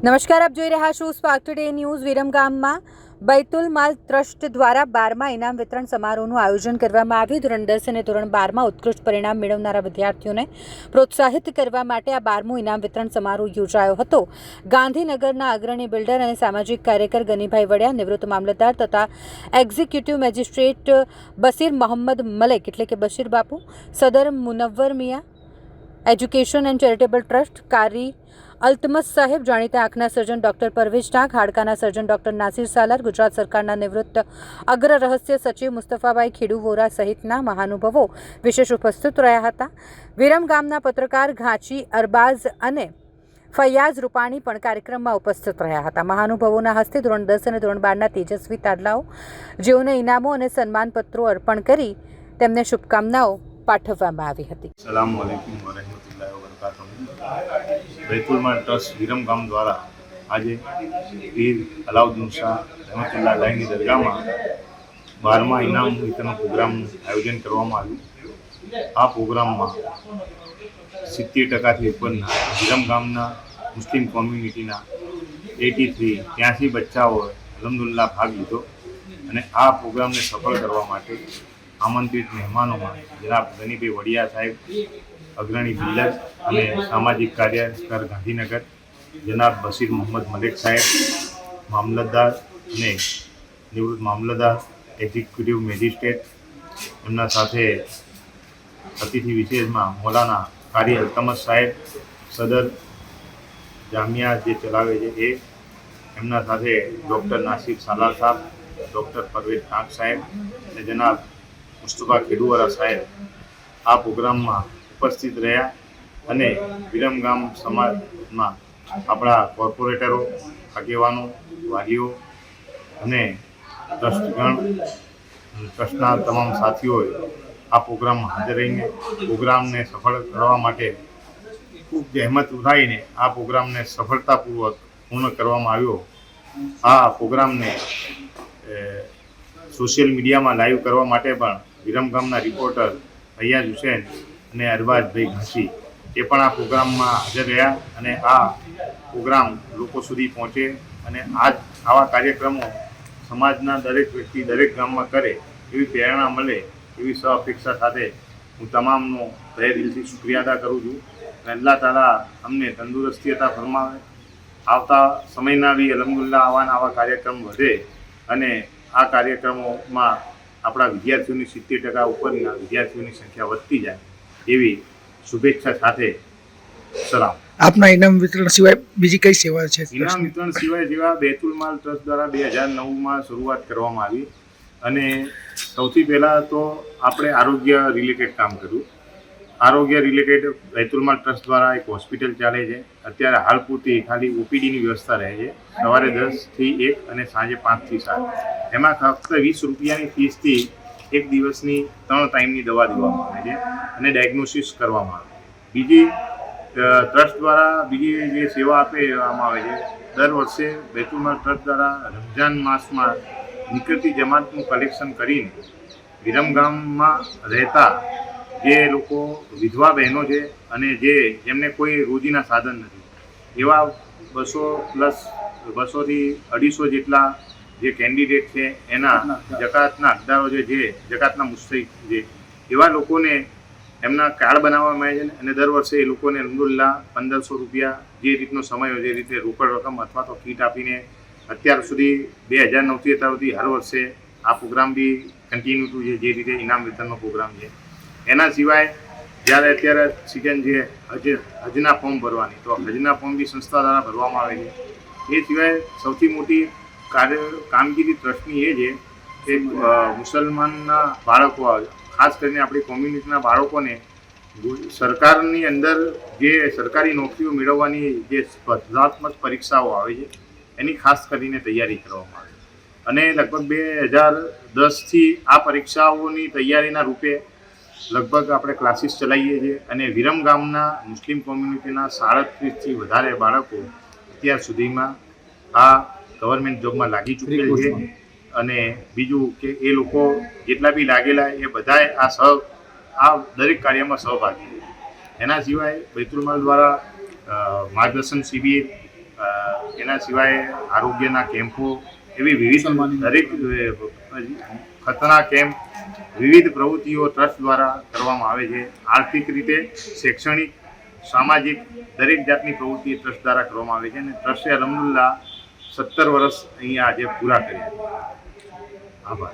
નમસ્કાર, આપ જોઈ રહ્યા છો સ્પાર્ક ટુડે ન્યૂઝ. વિરમગામમાં બૈતુલ માલ ટ્રસ્ટ દ્વારા 12મા ઇનામ વિતરણ સમારોહનું આયોજન કરવામાં આવ્યું. ધોરણ 10 અને ધોરણ 12માં ઉત્કૃષ્ટ પરિણામ મેળવનારા વિદ્યાર્થીઓને પ્રોત્સાહિત કરવા માટે આ 12મો ઇનામ વિતરણ સમારોહ યોજાયો હતો. ગાંધીનગરના અગ્રણી બિલ્ડર અને સામાજિક કાર્યકર ગનીભાઈ વડિયા, નિવૃત્ત મામલતદાર તથા એક્ઝિક્યુટિવ મેજિસ્ટ્રેટ બશીર મોહમ્મદ મલેક એટલે કે બશીર બાપુ, સદર Munawar Miya, education and charitable trust, Qari Altamas Saheb, જાણીતા આંખના સર્જન ડૉક્ટર પરવેશ ડાક, હાડકાના સર્જન ડૉક્ટર નાસિર સાલાર, ગુજરાત સરકારના નિવૃત્ત અગ્ર રહસ્ય સચિવ મુસ્તફાભાઈ ખેડુ વોરા સહિતના મહાનુભાવો વિશેષ ઉપસ્થિત રહ્યા હતા. વિરમગામના પત્રકાર ઘાંચી અરબાઝ અને ફૈયાઝ રૂપાણી પણ કાર્યક્રમમાં ઉપસ્થિત રહ્યા હતા. મહાનુભાવોના હસ્તે ધોરણ 10 અને ધોરણ 12ના તેજસ્વી તારલાઓ જેઓને ઇનામો અને સન્માનપત્રો અર્પણ કરી તેમને શુભકામનાઓ પાઠવવામાં આવી હતી. સલામ વાલેકુમ વરહમતુલ્લાહિ વબરકાતુહુ. બૈતુલ માલ ટ્રસ્ટ વિરમગામ દ્વારા આજે પીર અલાઉદ્દીન શાહ રહેમતુલ્લાહ અલૈહની દરગાહમાં 12મા ઇનામ વિતરણ પ્રોગ્રામનું આયોજન કરવામાં આવ્યું. આ પ્રોગ્રામમાં 70%થી ઉપરના વિરમગામના મુસ્લિમ કોમ્યુનિટીના 83 બચ્ચાઓએ અલ્હમ્દુલિલ્લાહ ભાગ લીધો અને આ પ્રોગ્રામને સફળ કરવા માટે આમંત્રિત મહેમાનોમાં જનાબ ગનીભાઈ વડિયા સાહેબ, અગ્રણી બિલ્ડર અને સામાજિક કાર્યકર ગાંધીનગર, જનાબ બશીર મોહમ્મદ મલેક સાહેબ, મામલતદાર અને નિવૃત્ત મામલતદાર, એક્ઝિક્યુટિવ મેજિસ્ટ્રેટ, એમના સાથે અતિથિ વિશેષમાં મૌલાના કારી અલ્તમસ સાહેબ, સદર જામિયા જે ચલાવે છે એ, એમના સાથે ડૉક્ટર નાસિર સાલાર સાહેબ, ડૉક્ટર પરવેશ ડાક સાહેબ અને જનાબ મુસ્તફા ખેડુ વોરા સાહેબ આ પ્રોગ્રામમાં ઉપસ્થિત રહ્યા અને વિરમગામ સમાજમાં આપણા કોર્પોરેટરો, આગેવાનો, વાલીઓ અને ટ્રસ્ટના તમામ સાથીઓએ આ પ્રોગ્રામમાં હાજર રહીને પ્રોગ્રામને સફળ કરવા માટે ખૂબ જહેમત ઉઠાવીને આ પ્રોગ્રામને સફળતાપૂર્વક પૂર્ણ કરવામાં આવ્યો. આ પ્રોગ્રામને સોશિયલ મીડિયામાં લાઈવ કરવા માટે પણ વિરમગામના રિપોર્ટર ફૈયાઝ હુસૈન અને અરબાઝભાઈ ઘાંચી એ પણ આ પ્રોગ્રામમાં હાજર રહ્યા અને આ પ્રોગ્રામ લોકો સુધી પહોંચે અને આવા કાર્યક્રમો સમાજના દરેક વ્યક્તિ દરેક ગામમાં કરે એવી પ્રેરણા મળે એવી અપેક્ષા સાથે હું તમામનો તહે દિલથી શુક્રિયા અદા કરું છું. અને અલ્લાહ તાલા અમને તંદુરસ્તી અતા ફરમાવે. આવતા સમયના બી અલ્હમ્દુલિલ્લાહ આવા કાર્યક્રમ વધે અને આ કાર્યક્રમોમાં આપણા વિદ્યાર્થીઓની 70% ઉપરના વિદ્યાર્થીઓની સંખ્યા વધતી જાય એવી શુભેચ્છા સાથે સલામ. આપના ઇનામ વિતરણ સિવાય બીજી કઈ સેવા છે? ઇનામ વિતરણ સિવાય જેવા બૈતુલ માલ ટ્રસ્ટ દ્વારા 2009માં શરૂઆત કરવામાં આવી અને સૌથી પહેલાં તો આપણે આરોગ્ય રિલેટેડ કામ કર્યું. આરોગ્ય રિલેટેડ બૈતુલ માલ ટ્રસ્ટ દ્વારા એક હોસ્પિટલ ચાલે છે. અત્યારે હાલ પૂરતી ખાલી ઓપીડીની વ્યવસ્થા રહે છે, સવારે 10 થી 1 અને સાંજે 5 થી 7. એમાં ફક્ત 20 રૂપિયાની ફીસથી એક દિવસની 3 ટાઈમની દવા દેવામાં આવે છે અને ડાયગ્નોસિસ કરવામાં આવે. બીજી ટ્રસ્ટ દ્વારા બીજી જે સેવા આપવામાં આવે છે, દર વર્ષે બૈતુલ માલ ટ્રસ્ટ દ્વારા રમઝાન માસમાં નીકળતી જમાતનું કલેક્શન કરીને વિરમગામમાં રહેતા જે લોકો વિધવા બહેનો છે અને જેમને કોઈ રોજીના સાધન નથી એવા 200 થી 250 જેટલા જે કેન્ડિડેટ છે એના જકાતના હકદારો જે જકાતના મુસ્તહિક છે એવા લોકોને એમના કાર્ડ બનાવવામાં આવે છે અને દર વર્ષે એ લોકોને અલ્હમ્દુલિલ્લાહ 1500 રૂપિયા જે રીતનો સમય હોય એ રીતે રોકડ રકમ અથવા તો કીટ આપીને અત્યાર સુધી 2009થી અત્યાર સુધી હર વર્ષે આ પ્રોગ્રામ બી કન્ટિન્યુ ટુ જે રીતે ઇનામ વિતરણનો પ્રોગ્રામ છે. એના સિવાય જ્યારે અત્યારે સિઝન છે હજના ફોર્મ ભરવાની, તો હજના ફોર્મ બી સંસ્થા દ્વારા ભરવામાં આવે છે. એ સિવાય સૌથી મોટી કામગીરી ટ્રસ્ટની એ છે કે મુસલમાનના બાળકો, ખાસ કરીને આપણી કોમ્યુનિટીના બાળકોને સરકારની અંદર જે સરકારી નોકરીઓ મેળવવાની જે સ્પર્ધાત્મક પરીક્ષાઓ આવે છે એની ખાસ કરીને તૈયારી કરવામાં આવે અને લગભગ 2010થી આ પરીક્ષાઓની તૈયારીના રૂપે લગભગ આપણે ક્લાસીસ ચલાવીએ છીએ અને વિરમગામના મુસ્લિમ કોમ્યુનિટીના 37થી વધારે બાળકો અત્યાર સુધીમાં આ ગવર્મેન્ટ જોબમાં લાગી ચૂકેલ છે. અને બીજું કે એ લોકો જેટલા બી લાગેલા એ બધાએ આ દરેક કાર્યમાં સહભાગી છે. એના સિવાય બૈતુલ માલ દ્વારા માર્ગદર્શન શિબિર, એના સિવાય આરોગ્યના કેમ્પો એવી વિવિધ દરેક ખતના કેમ્પ વિવિધ પ્રવૃત્તિઓ ટ્રસ્ટ દ્વારા કરવામાં આવે છે. આર્થિક રીતે, શૈક્ષણિક, સામાજિક દરેક જાતની પ્રવૃત્તિ ટ્રસ્ટ દ્વારા કરવામાં આવે છે અને ટ્રસ્ટે અલહમદુલિલ્લાહ 17 વર્ષ અહીંયા આજે પૂરા કર્યા. આભાર.